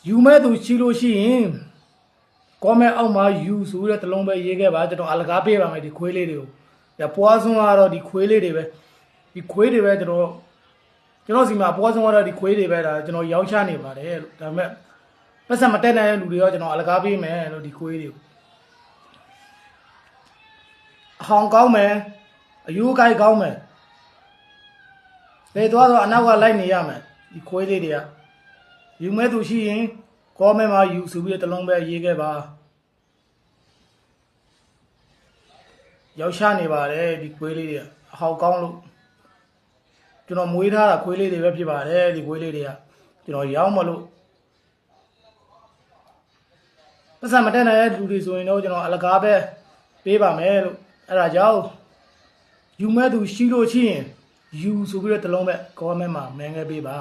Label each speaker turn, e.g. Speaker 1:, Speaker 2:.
Speaker 1: ယူမဲ့သူရှိလို့ရှိရင်ကောမဲအောက်မှာယူဆိုတဲ့တလုံးပဲရေးခဲ့ပါကျွန်တော်အလကားပေးပါမယ်ဒီခွေးလေးတွေကိုညပွားစွန်းကတော့ဒီခွေးလေးတွေပဲဒီခွေးတွေပဲကျွန်တော်စီမှာပွားစွန်းကတော့ဒီခွေးတွေပဲဒါကျွန်တော်ရောက်ချနေပါတယ်လို့ဒါပေမဲ့ပတ်စံမတက်နိုင်တဲ့လူတွေရောကျွန်တော်အလကားပေးမယ်လို့ဒီခွေးတွေကိုအဟောင်ကောင်းမယ်အယူကိုက်ကောင်းမယ်လေသွားတော့အနောက်ကလိုက်နေရမယ်ဒီခွေးလေးတွေကယူမဲ့သူရှိရင်ကောမဲမှာယူဆိုပြီးတလုံးပဲရေးခဲ့ပါရောက်ချနေပါတယ်ဒီခွေးလေးတွေအဟောင်ကောင်းလို့ကျွန်တော်မွေးထားတာခွေးလေးတွေပဲဖြစ်ပါတယ်ဒီခွေးလေးတွေကကျွန်တော်ရောင်းမလို့ပတ်စံမတက်နိုင်တဲ့လူတွေဆိုရင်တော့ကျွန်တော်အလကားပဲပေးပါမယ်လို့အဲ့ဒါကြောင့်ယူမဲ့သူရှိလို့ရှိရင်ယူဆိုပြီးတော့တလုံးပဲကောမဲမှာမင်းခဲ့ပေးပါ